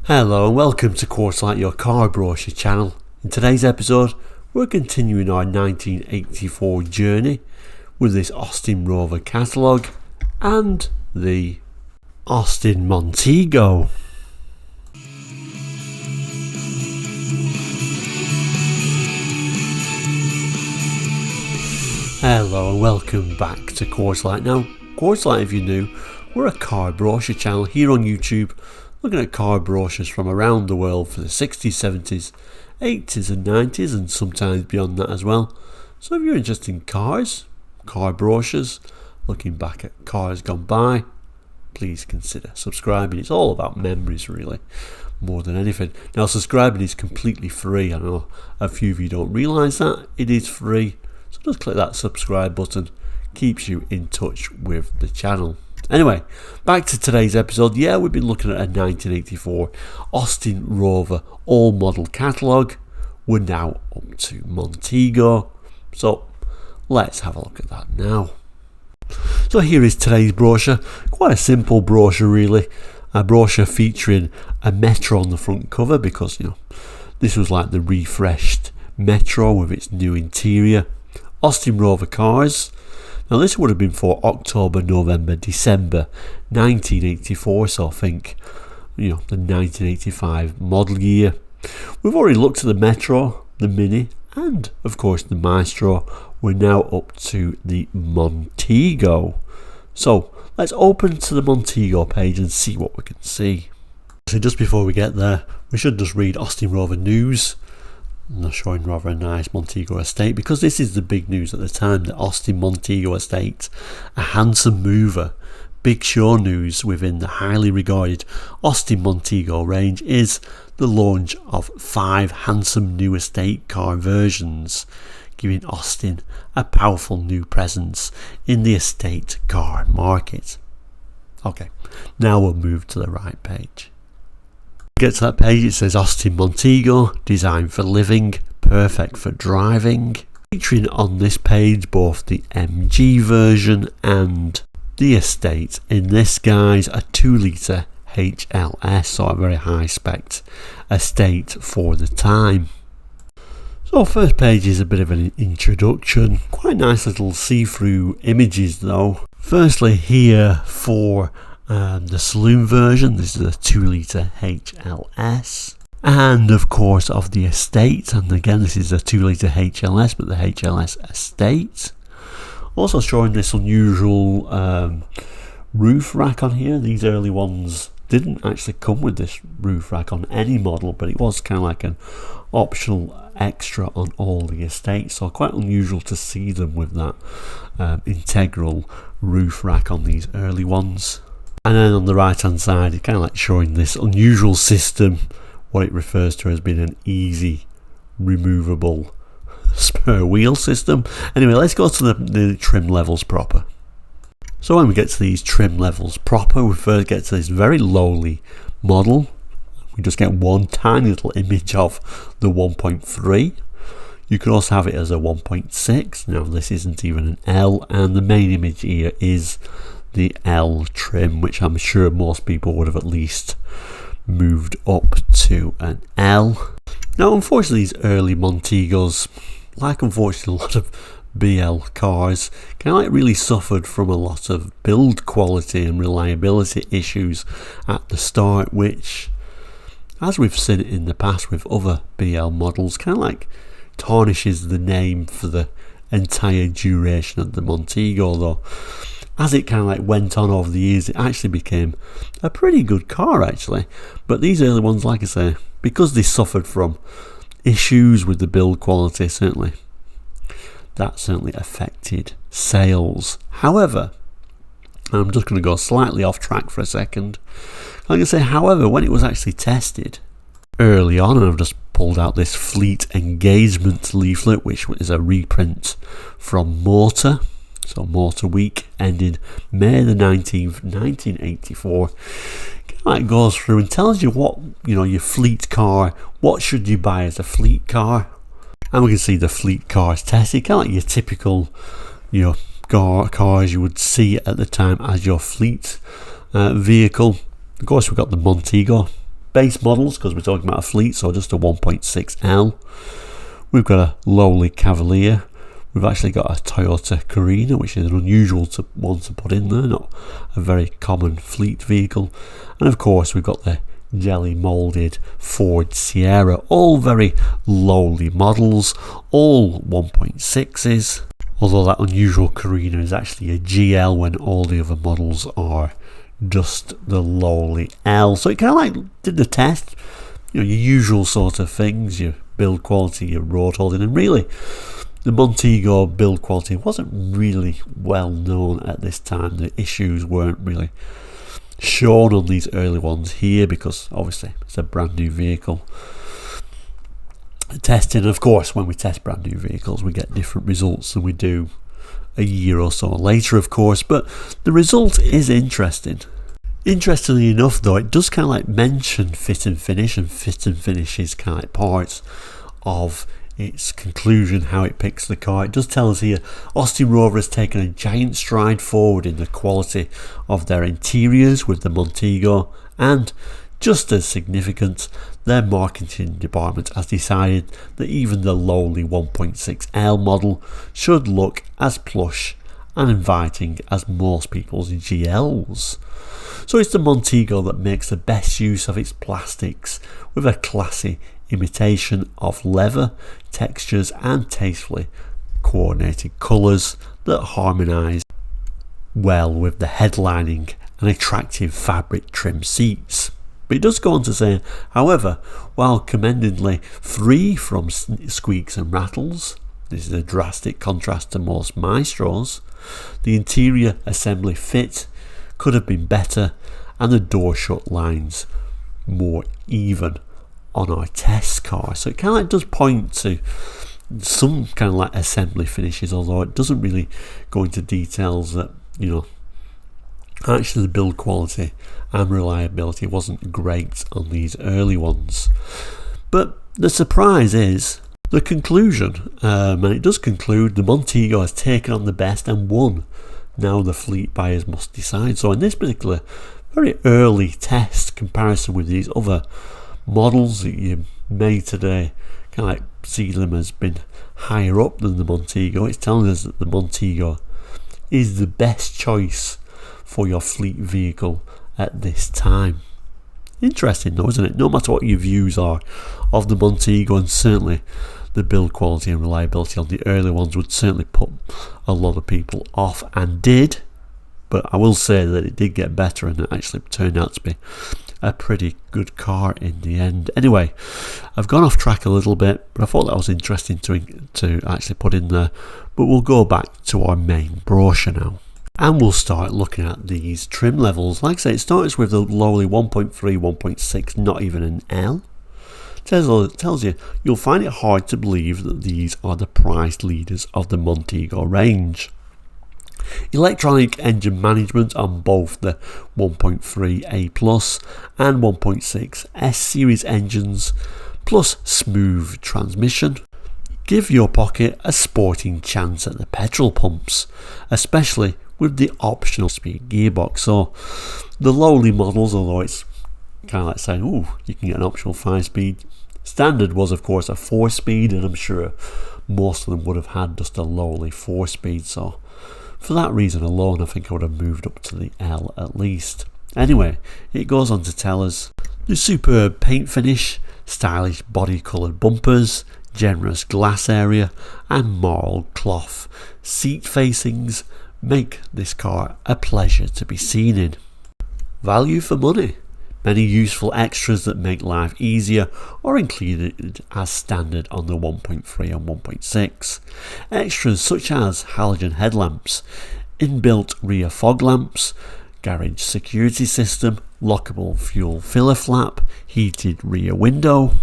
Hello and welcome to Quarterlight, your car brochure channel. In today's episode, we're continuing our 1984 journey with this Austin Rover catalogue and the Austin Montego. Hello and welcome back to Quarterlight. Now, Quarterlight, if you're new, we're a car brochure channel here on YouTube, looking at car brochures from around the world for the 60s, 70s, 80s and 90s and sometimes beyond that as well. So if you're interested in cars, car brochures, looking back at cars gone by, please consider subscribing. It's all about memories really, more than anything. Now subscribing is completely free. I know a few of you don't realise that. It is free. So just click that subscribe button. Keeps you in touch with the channel. Anyway, back to today's episode. Yeah, we've been looking at a 1984 Austin Rover all-model catalogue. We're now up to Montego. So let's have a look at that now. So here is today's brochure. Quite a simple brochure really. A brochure featuring a Metro on the front cover because, you know, this was like the refreshed Metro with its new interior. Austin Rover cars. Now this would have been for October, November, December 1984, so I think, you know, the 1985 model year. We've already looked at the Metro, the Mini and of course the Maestro. We're now up to the Montego. So let's open to the Montego page and see what we can see. So just before we get there, we should just read Austin Rover news. And they're showing rather a nice Montego estate because this is the big news at the time, the Austin Montego estate, a handsome mover. Big show news within the highly regarded Austin Montego range is the launch of 5 handsome new estate car versions, giving Austin a powerful new presence in the estate car market. Okay, now we'll move to the right page. Get to that page, it says Austin Montego, designed for living, perfect for driving. Featuring on this page both the MG version and the estate. In this, guys, a 2-litre HLS, so a very high spec estate for the time. So first page is a bit of an introduction. Quite nice little see-through images though. Firstly here for the saloon version, this is a 2-litre HLS, and of course of the estate, and again this is a 2-litre HLS but the HLS estate. Also showing this unusual roof rack on here. These early ones didn't actually come with this roof rack on any model, but it was kind of like an optional extra on all the estates, so quite unusual to see them with that integral roof rack on these early ones. And then on the right hand side, it's kind of like showing this unusual system, what it refers to as being an easy removable spare wheel system. Anyway, let's go to the trim levels proper. So when we get to these trim levels proper, we first get to this very lowly model. We just get one tiny little image of the 1.3. You can also have it as a 1.6. Now this isn't even an L, and the main image here is the L trim, which I'm sure most people would have at least moved up to an L. Now unfortunately these early Montegos, like unfortunately a lot of BL cars, kind of like really suffered from a lot of build quality and reliability issues at the start, which, as we've seen it in the past with other BL models, kind of like tarnishes the name for the entire duration of the Montego. Though as it kind of like went on over the years, it actually became a pretty good car actually. But these early ones, like I say, because they suffered from issues with the build quality, that certainly affected sales. However, I'm just going to go slightly off track for a second. Like I say, however, when it was actually tested early on, and I've just pulled out this fleet engagement leaflet, which is a reprint from Motor. So Motor Week ended May the 19th, 1984. It goes through and tells you what, you know, your fleet car, what should you buy as a fleet car. And we can see the fleet cars tested, kind of like your typical, you know, cars you would see at the time as your fleet vehicle. Of course, we've got the Montego base models, because we're talking about a fleet, so just a 1.6L. We've got a lowly Cavalier. We've actually got a Toyota Carina, which is an unusual one to put in there, not a very common fleet vehicle. And of course we've got the jelly moulded Ford Sierra, all very lowly models, all 1.6s. Although that unusual Carina is actually a GL when all the other models are just the lowly L. So it kind of like did the test, your usual sort of things, your build quality, your road holding, and really the Montego build quality wasn't really well known at this time. The issues weren't really shown on these early ones here because obviously it's a brand new vehicle. Testing, of course, when we test brand new vehicles we get different results than we do a year or so later, of course, but the result is interesting. Interestingly enough though, it does kind of like mention fit and finish, and fit and finish is kind of like parts of its conclusion, how it picks the car. It does tell us here Austin Rover has taken a giant stride forward in the quality of their interiors with the Montego, and just as significant, their marketing department has decided that even the lowly 1.6L model should look as plush and inviting as most people's GLs. So it's the Montego that makes the best use of its plastics with a classy imitation of leather, textures and tastefully coordinated colours that harmonise well with the headlining and attractive fabric trim seats. But it does go on to say, however, while commendingly free from squeaks and rattles, this is a drastic contrast to most Maestros, the interior assembly fit could have been better and the door shut lines more even on our test car. So it kind of like does point to some kind of like assembly finishes, although it doesn't really go into details that, you know, actually the build quality and reliability wasn't great on these early ones. But the surprise is the conclusion, and it does conclude the Montego has taken on the best and won. Now the fleet buyers must decide. So in this particular very early test comparison with these other models that you may today kind of like see them as been higher up than the Montego, it's telling us that the Montego is the best choice for your fleet vehicle at this time. Interesting though, isn't it? No matter what your views are of the Montego, and certainly the build quality and reliability on the early ones would certainly put a lot of people off, and did. But I will say that it did get better and it actually turned out to be a pretty good car in the end. Anyway, I've gone off track a little bit, but I thought that was interesting to actually put in there. But we'll go back to our main brochure now, and we'll start looking at these trim levels. Like I say, it starts with the lowly 1.3, 1.6, not even an L. Tells you you'll find it hard to believe that these are the price leaders of the Montego range. Electronic engine management on both the 1.3 A Plus and 1.6 S series engines, plus smooth transmission, give your pocket a sporting chance at the petrol pumps, especially with the optional speed gearbox. So the lowly models, although it's kind of like saying, ooh, you can get an optional 5-speed. Standard was of course a 4-speed, and I'm sure most of them would have had just a lowly 4-speed. So for that reason alone, I think I would have moved up to the L at least. Anyway, it goes on to tell us the superb paint finish, stylish body coloured bumpers, generous glass area and marled cloth seat facings make this car a pleasure to be seen in. Value for money. Many useful extras that make life easier are included as standard on the 1.3 and 1.6. Extras such as halogen headlamps, inbuilt rear fog lamps, garage security system, lockable fuel filler flap, heated rear window,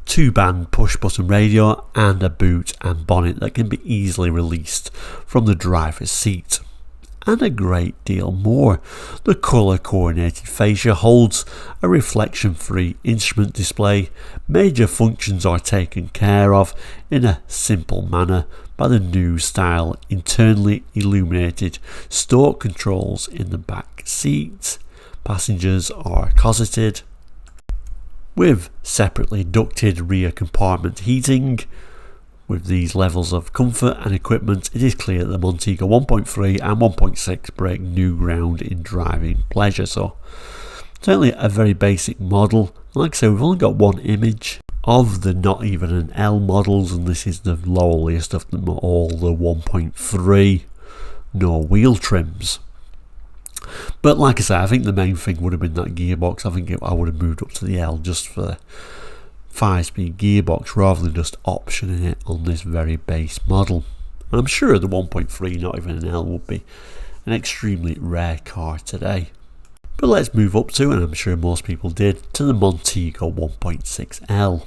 2-band push button radio and a boot and bonnet that can be easily released from the driver's seat. And a great deal more. The colour coordinated fascia holds a reflection free instrument display. Major functions are taken care of in a simple manner by the new style internally illuminated stalk controls in the back seat. Passengers are cosseted with separately ducted rear compartment heating. With these levels of comfort and equipment, it is clear that the Montego 1.3 and 1.6 break new ground in driving pleasure. So certainly a very basic model. Like I say, we've only got one image of the not even an L models, and this is the lowliest of them all, the 1.3, no wheel trims. But like I say, I think the main thing would have been that gearbox. I think I would have moved up to the L just for the 5-speed gearbox rather than just optioning it on this very base model. And I'm sure the 1.3, not even an L, would be an extremely rare car today. But let's move up to, and I'm sure most people did, to the Montego 1.6L.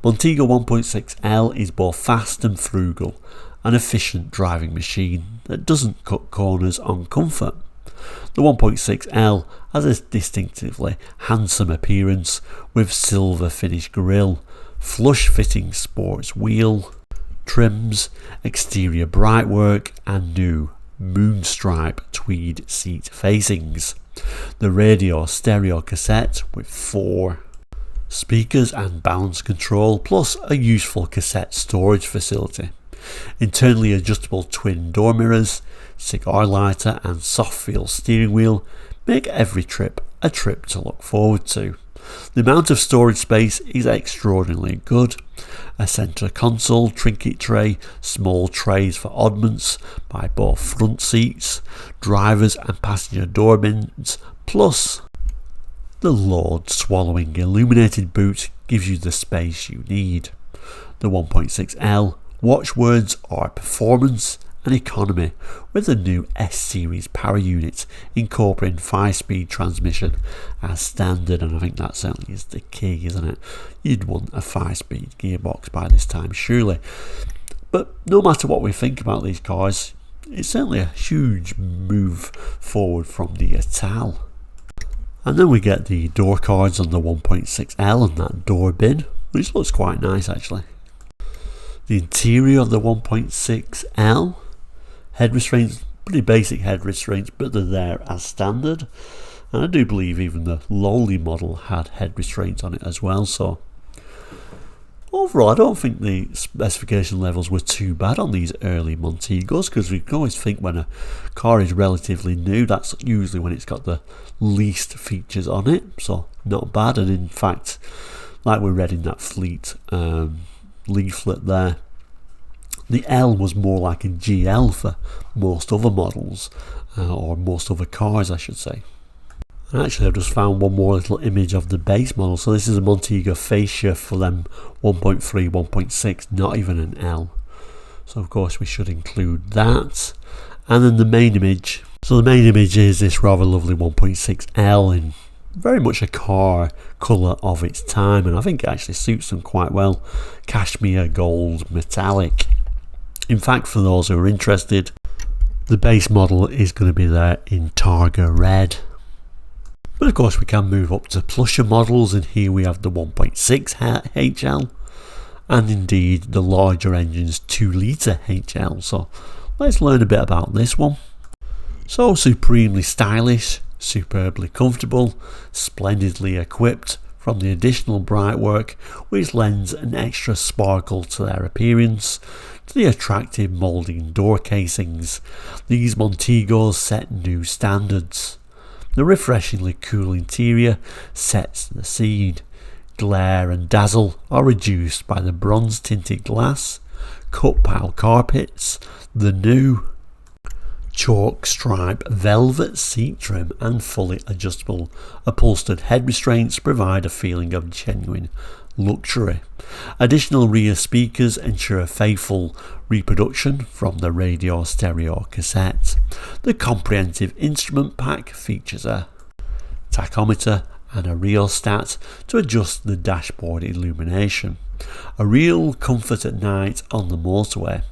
Montego 1.6L is both fast and frugal, an efficient driving machine that doesn't cut corners on comfort. The 1.6L has a distinctively handsome appearance with silver finish grille, flush fitting sports wheel trims, exterior brightwork and new moonstripe tweed seat facings. The radio stereo cassette with 4 speakers and balance control, plus a useful cassette storage facility. Internally adjustable twin door mirrors, cigar lighter and soft feel steering wheel make every trip a trip to look forward to. The amount of storage space is extraordinarily good. A centre console, trinket tray, small trays for oddments by both front seats, drivers and passenger door bins, plus the load swallowing illuminated boot gives you the space you need. The 1.6L watchwords are performance and economy, with the new S-Series power unit incorporating 5-speed transmission as standard, and I think that certainly is the key, isn't it? You'd want a 5-speed gearbox by this time, surely. But no matter what we think about these cars, it's certainly a huge move forward from the Ital. And then we get the door cards on the 1.6L and that door bin, which looks quite nice actually. The interior of the 1.6L, head restraints, pretty basic head restraints, but they're there as standard. And I do believe even the lowly model had head restraints on it as well. So overall, I don't think the specification levels were too bad on these early Montegos, because we can always think when a car is relatively new, that's usually when it's got the least features on it. So not bad. And in fact, like we read in that fleet leaflet there, the L was more like a GL for most other models, or most other cars I should say. And actually I've just found one more little image of the base model. So this is a Montego fascia for them 1.3, 1.6, not even an L. So of course we should include that. And then the main image. So the main image is this rather lovely 1.6L in very much a car colour of its time, and I think it actually suits them quite well. Cashmere gold metallic. In fact, for those who are interested, the base model is going to be there in Targa red. But of course we can move up to plusher models, and here we have the 1.6 HL and indeed the larger engine's 2-litre HL. So let's learn a bit about this one. So supremely stylish, superbly comfortable, splendidly equipped, from the additional brightwork which lends an extra sparkle to their appearance, to the attractive moulding door casings. These Montegos set new standards. The refreshingly cool interior sets the scene. Glare and dazzle are reduced by the bronze tinted glass, cut pile carpets, the new chalk stripe velvet seat trim and fully adjustable upholstered head restraints provide a feeling of genuine luxury. Additional rear speakers ensure faithful reproduction from the radio stereo cassette. The comprehensive instrument pack features a tachometer and a rheostat to adjust the dashboard illumination. A real comfort at night on the motorway.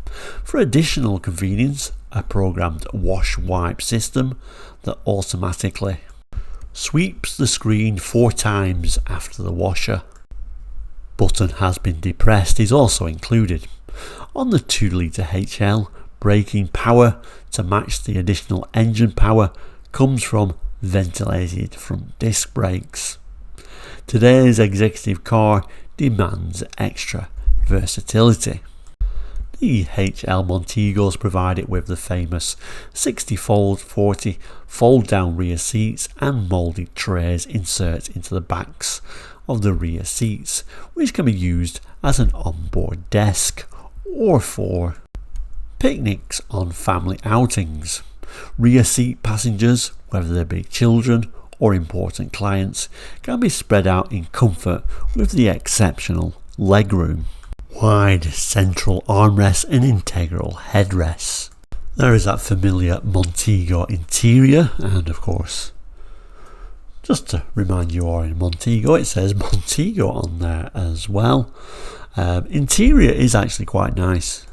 For additional convenience, a programmed wash wipe system that automatically sweeps the screen 4 times after the washer button has been depressed is also included. On the 2-litre HL, braking power to match the additional engine power comes from ventilated front disc brakes. Today's executive car demands extra versatility. The HL Montegos provide it with the famous 60-40 fold-down rear seats and moulded trays insert into the backs of the rear seats, which can be used as an onboard desk or for picnics on family outings. Rear seat passengers, whether they be children or important clients, can be spread out in comfort with the exceptional legroom. Wide central armrests and integral headrests. There is that familiar Montego interior, and of course, just to remind you are in Montego, it says Montego on there as well. Interior is actually quite nice.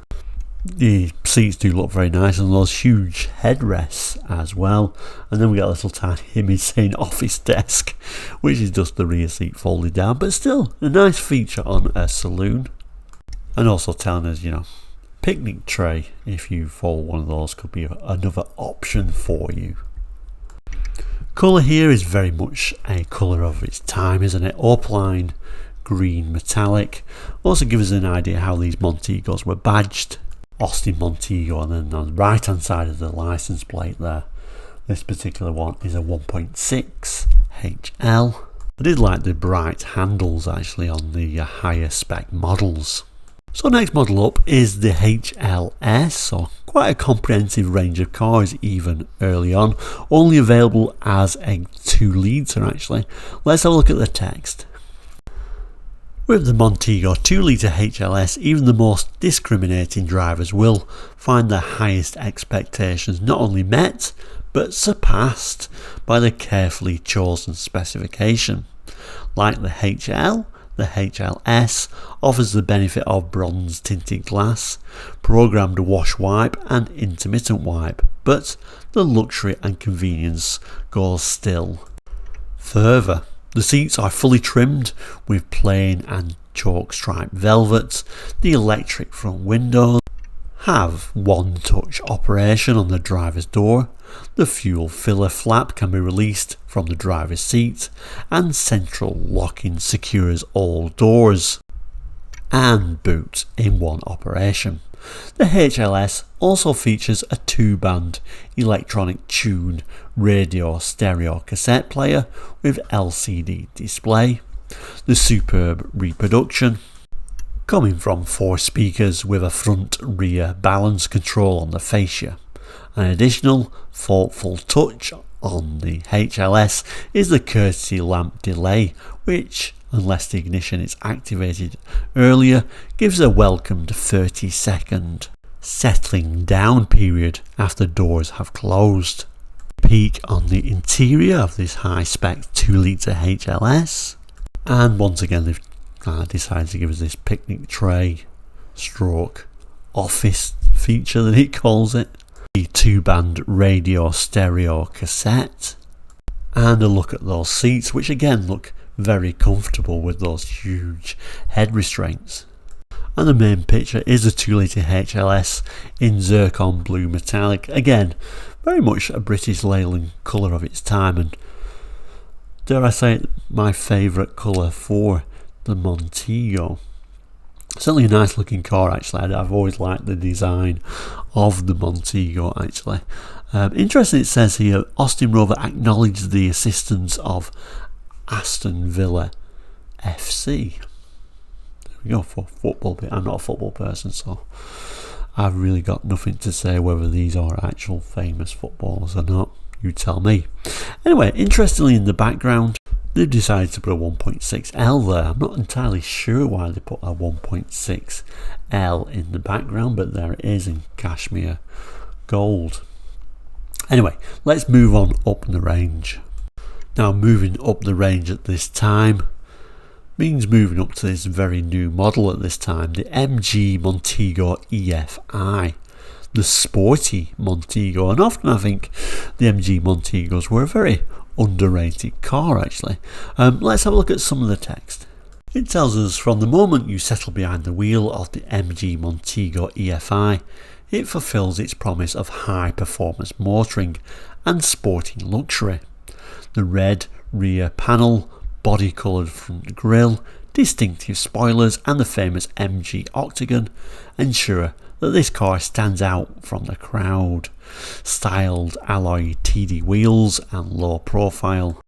The seats do look very nice, and those huge headrests as well. And then we get a little tiny image saying office desk, which is just the rear seat folded down, but still a nice feature on a saloon. And also telling us, picnic tray, if you fold one of those, could be another option for you. Colour here is very much a colour of its time, isn't it? Opaline green metallic. Also gives us an idea how these Montegos were badged. Austin Montego, and then on the right hand side of the license plate there, this particular one is a 1.6 HL. I did like the bright handles actually on the higher spec models. So next model up is the HLS, so quite a comprehensive range of cars even early on, only available as a 2 litre actually. Let's have a look at the text. With the Montego 2 litre HLS, even the most discriminating drivers will find their highest expectations not only met, but surpassed by the carefully chosen specification. Like the HL, the HLS offers the benefit of bronze tinted glass, programmed wash wipe and intermittent wipe, but the luxury and convenience goes still further. The seats are fully trimmed with plain and chalk striped velvets. The electric front windows have one-touch operation on the driver's door. The fuel filler flap can be released from the driver's seat, and central locking secures all doors and boot in one operation. The HLS also features a 2-band electronic tune radio stereo cassette player with LCD display. The superb reproduction coming from 4 speakers with a front rear balance control on the fascia. An additional thoughtful touch on the HLS is the courtesy lamp delay, which, unless the ignition is activated earlier, gives a welcomed 30-second settling down period after doors have closed. Peek on the interior of this high-spec 2 litre HLS, and once again they've decided to give us this picnic tray stroke office feature that it calls it. The 2-band radio stereo cassette, and a look at those seats, which again look very comfortable with those huge head restraints. And the main picture is a 2 litre HLS in zircon blue metallic, again very much a British Leyland colour of its time, and dare I say it, my favourite colour for the Montego. Certainly a nice looking car actually. I've always liked the design of the Montego actually. Interesting, it says here Austin Rover acknowledged the assistance of Aston Villa FC. There we go for football. I'm not a football person, so I've really got nothing to say whether these are actual famous footballers or not. You tell me. Anyway, interestingly in the background, they've decided to put a 1.6L there. I'm not entirely sure why they put a 1.6L in the background, but there it is in cashmere gold. Anyway, let's move on up the range. Now, moving up the range at this time means moving up to this very new model at this time, the MG Montego EFI. The sporty Montego, and often I think the MG Montegos were a very underrated car actually. Let's have a look at some of the text. It tells us from the moment you settle behind the wheel of the MG Montego EFI, it fulfills its promise of high performance motoring and sporting luxury. The red rear panel body coloured front grille, distinctive spoilers and the famous MG octagon ensure that this car stands out from the crowd. Styled alloy TD wheels and low profile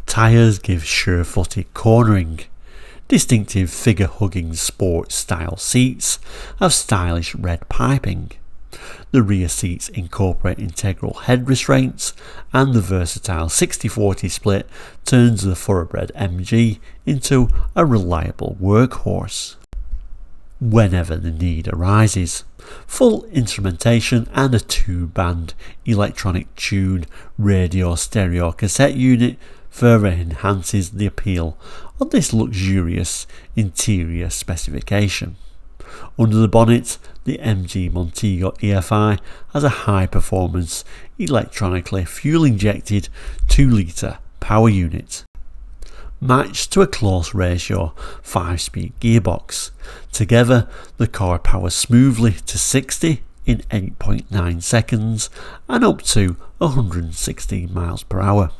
tyres give sure-footed cornering. Distinctive figure-hugging sports style seats have stylish red piping. The rear seats incorporate integral head restraints, and the versatile 60-40 split turns the thoroughbred MG into a reliable workhorse whenever the need arises. Full instrumentation and a 2-band electronic tune radio stereo cassette unit further enhances the appeal of this luxurious interior specification. Under the bonnet, the MG Montego EFI has a high-performance, electronically fuel-injected 2-litre power unit, matched to a close ratio 5-speed gearbox. Together, the car powers smoothly to 60 in 8.9 seconds and up to 116 miles per hour.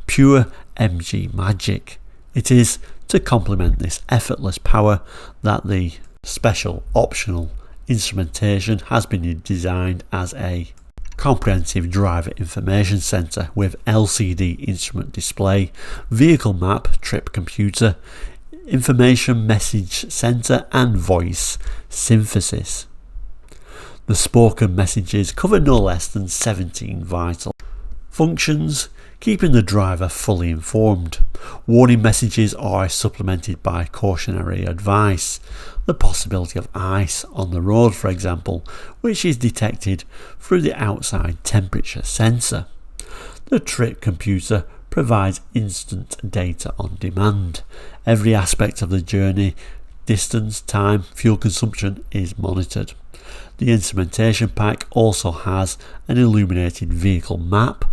Pure MG magic it is to complement this effortless power that the special optional instrumentation has been designed as a comprehensive driver information centre with LCD instrument display, vehicle map, trip computer, information message centre and voice synthesis. The spoken messages cover no less than 17 vital functions, keeping the driver fully informed. Warning messages are supplemented by cautionary advice, the possibility of ice on the road for example, which is detected through the outside temperature sensor. The trip computer provides instant data on demand. Every aspect of the journey, distance, time, fuel consumption is monitored. The instrumentation pack also has an illuminated vehicle map,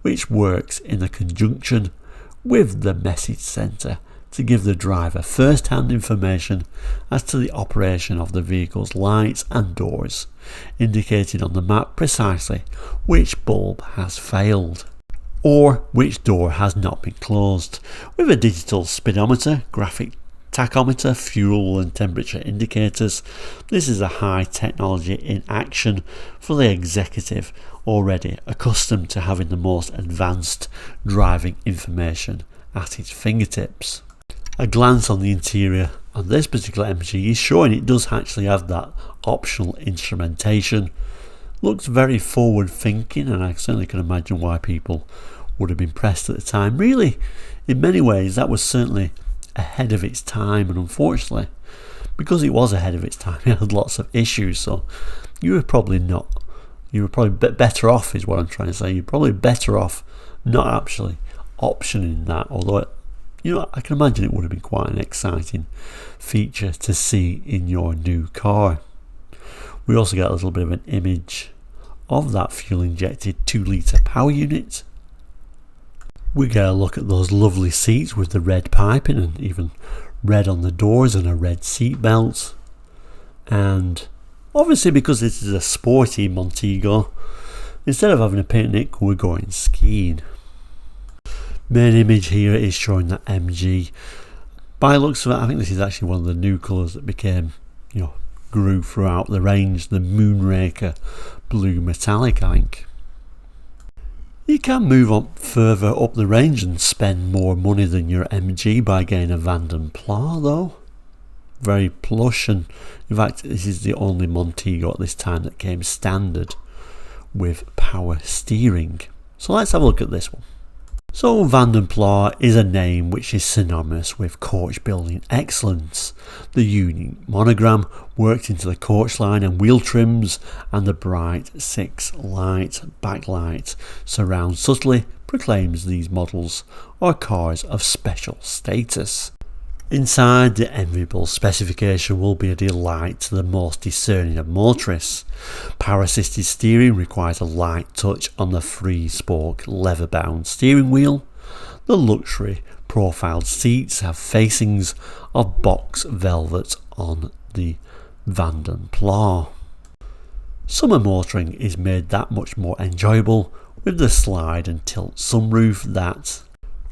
which works in the conjunction with the message centre to give the driver first-hand information as to the operation of the vehicle's lights and doors, indicating on the map precisely which bulb has failed or which door has not been closed. With a digital speedometer, graphic tachometer, fuel and temperature indicators, this is a high technology in action for the executive already accustomed to having the most advanced driving information at its fingertips. A glance on the interior on this particular MG is showing it does actually have that optional instrumentation. Looks very forward thinking, and I certainly can imagine why people would have been impressed at the time. Really, in many ways that was certainly ahead of its time, and unfortunately because it was ahead of its time it had lots of issues, so you were probably better off is what I'm trying to say. You're probably better off not actually optioning that, although I can imagine it would have been quite an exciting feature to see in your new car. We also get a little bit of an image of that fuel injected 2-litre power unit. We get a look at those lovely seats with the red piping and even red on the doors and a red seat belt. And obviously because this is a sporty Montego, instead of having a picnic we're going skiing. Main image here is showing that MG. By looks of it, I think this is actually one of the new colours that became, grew throughout the range, the Moonraker blue metallic, I think. You can move on further up the range and spend more money than your MG by getting a Vanden Plas though. Very plush, and in fact this is the only Montego at this time that came standard with power steering. So let's have a look at this one. So Vanden Plas is a name which is synonymous with coach building excellence. The unique monogram worked into the coach line and wheel trims, and the bright 6 light backlight surround subtly proclaims these models are cars of special status. Inside, the enviable specification will be a delight to the most discerning of motorists. Power assisted steering requires a light touch on the 3-spoke leather bound steering wheel. The luxury profiled seats have facings of box velvet on the Vanden Plas. Summer motoring is made that much more enjoyable with the slide and tilt sunroof that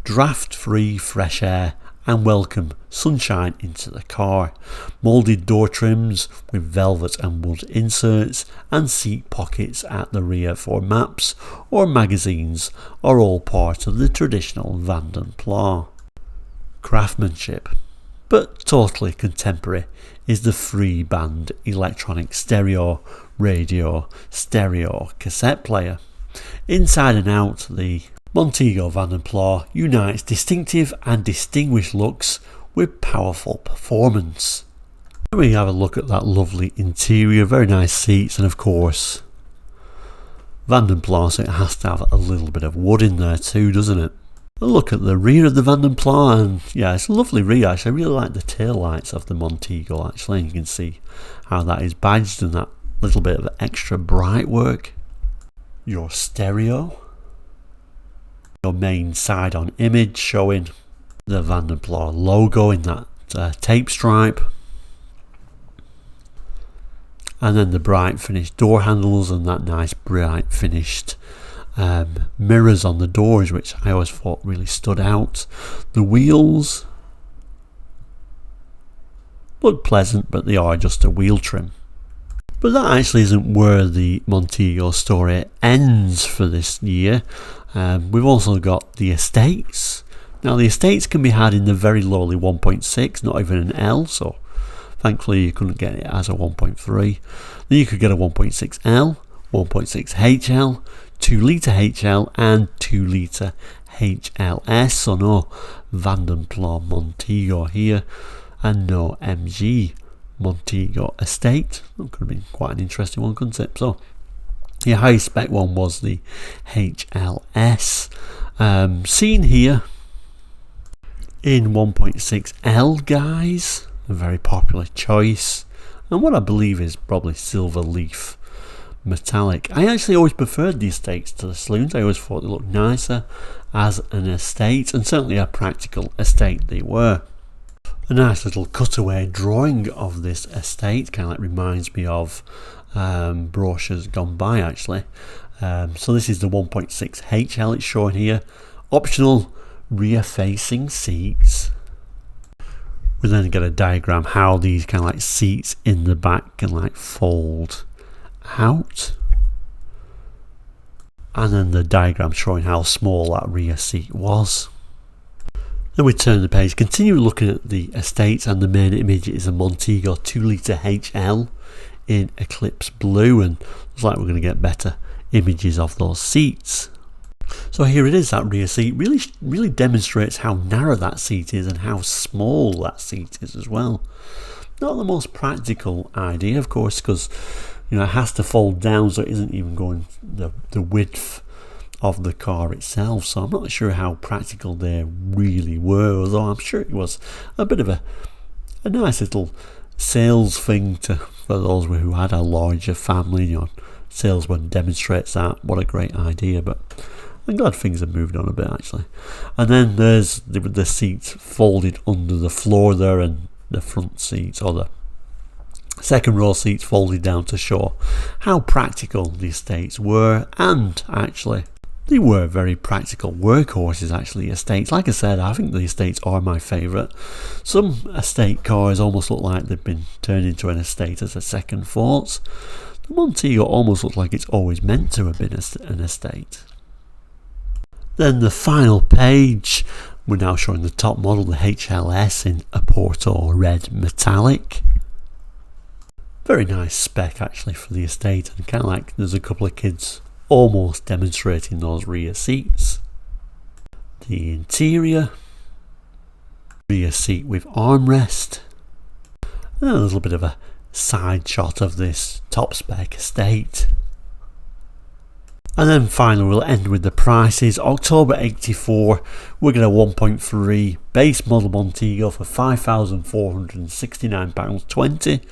draft-free fresh air and welcome sunshine into the car. Moulded door trims with velvet and wood inserts and seat pockets at the rear for maps or magazines are all part of the traditional Vanden Plas. Craftsmanship, but totally contemporary, is the free band electronic stereo, radio, stereo cassette player. Inside and out, the Montego Vanden Plas unites distinctive and distinguished looks with powerful performance. Let me have a look at that lovely interior, very nice seats, and of course Vanden Plas, it has to have a little bit of wood in there too, doesn't it? A look at the rear of the Vanden Plas, and yeah, it's a lovely rear actually. I really like the tail lights of the Montego actually, and you can see how that is badged and that little bit of extra bright work. Your stereo, your main side-on image showing the Vanden Plas logo in that tape stripe, and then the bright finished door handles and that nice bright finished mirrors on the doors, which I always thought really stood out. The wheels look pleasant, but they are just a wheel trim. But that actually isn't where the Montego story ends for this year. We've also got the estates. Now the estates can be had in the very lowly 1.6, not even an L, so thankfully you couldn't get it as a 1.3. Then you could get a 1.6L, 1.6 HL, 2 litre HL and 2 litre HLS, so no Vanden Plas Montego here and no MG Montego estate. That could have been quite an interesting one, couldn't it? So the high spec one was the HLS, seen here in 1.6L guys, a very popular choice, and what I believe is probably silver leaf metallic. I actually always preferred the estates to the saloons. I always thought they looked nicer as an estate, and certainly a practical estate they were. A nice little cutaway drawing of this estate, kind of like reminds me of brochures gone by actually. So this is the 1.6 HL it's showing here. Optional rear facing seats. We then get a diagram how these kind of like seats in the back can like fold out, and then the diagram showing how small that rear seat was. Then we turn the page, continue looking at the estates, and the main image is a Montego 2 litre HL in Eclipse Blue, and looks like we're going to get better images of those seats. So here it is, that rear seat really demonstrates how narrow that seat is and how small that seat is as well. Not the most practical idea, of course, because it has to fold down, so it isn't even going the width of the car itself, so I'm not sure how practical they really were, although I'm sure it was a bit of a nice little sales thing for those who had a larger family. Salesman demonstrates that, what a great idea, but I'm glad things have moved on a bit actually. And then there's the seats folded under the floor there, and the front seats, or the second row seats, folded down to show how practical the estates were, and actually they were very practical workhorses actually, estates. Like I said, I think the estates are my favourite. Some estate cars almost look like they've been turned into an estate as a second thought. The Montego almost looks like it's always meant to have been an estate. Then the final page, we're now showing the top model, the HLS in a Porto red metallic. Very nice spec actually for the estate, and kind of like there's a couple of kids almost demonstrating those rear seats. The interior, rear seat with armrest, and a little bit of a side shot of this top spec estate. And then finally we'll end with the prices. October 84, we're going to 1.3 base model Montego for £5,469.20,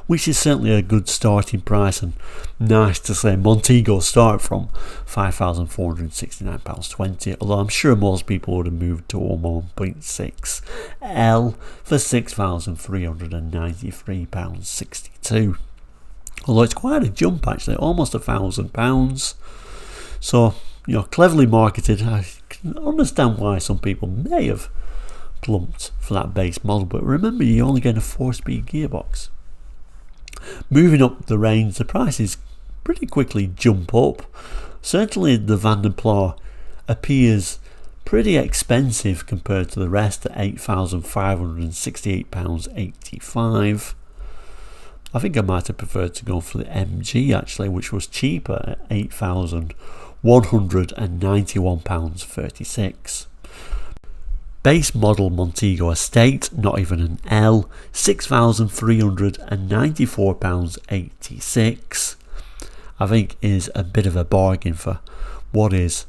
which is certainly a good starting price, and nice to say Montego start from £5,469.20, although I'm sure most people would have moved to a 1.6L for £6,393.62. Although it's quite a jump actually, almost £1,000. So, cleverly marketed. I understand why some people may have plumped for that base model, but remember, you're only getting a 4-speed gearbox. Moving up the range, the prices pretty quickly jump up. Certainly the Van der Pla appears pretty expensive compared to the rest at £8,568.85. I think I might have preferred to go for the MG actually, which was cheaper at £8,191.36. Base model Montego Estate, not even an L, £6,394.86. I think is a bit of a bargain for what is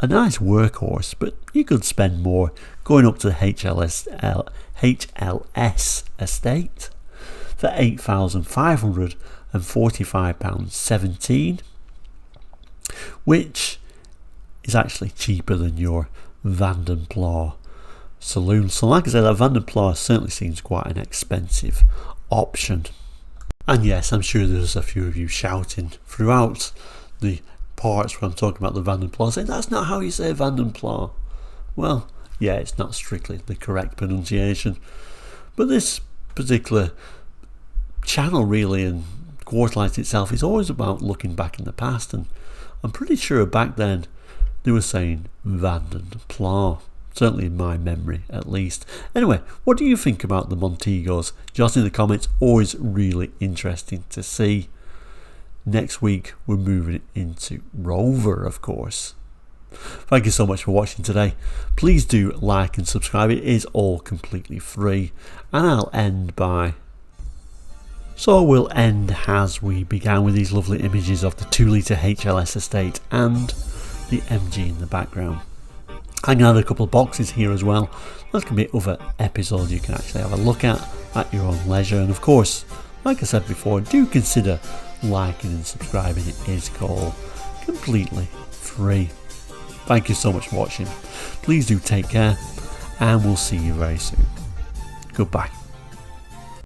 a nice workhorse, but you could spend more going up to the HLS Estate for £8,545.17, which is actually cheaper than your Van der Pla saloon. So like I said, that Van der Pla certainly seems quite an expensive option. And yes, I'm sure there's a few of you shouting throughout the parts where I'm talking about the Van der Pla saying that's not how you say Van der Pla. Well, yeah, it's not strictly the correct pronunciation, but this particular channel really, and Quarterlight itself, is always about looking back in the past, and I'm pretty sure back then they were saying Van der Pla, certainly in my memory at least. Anyway, what do you think about the Montegos? Just in the comments, always really interesting to see. Next week we're moving into Rover, of course. Thank you so much for watching today. Please do like and subscribe, it is all completely free. And I'll end by... So we'll end as we began, with these lovely images of the 2-litre HLS Estate and the MG in the background. I'm going to add a couple of boxes here as well. That can be other episodes you can actually have a look at your own leisure. And of course, like I said before, do consider liking and subscribing. It is all completely free. Thank you so much for watching. Please do take care, and we'll see you very soon. Goodbye.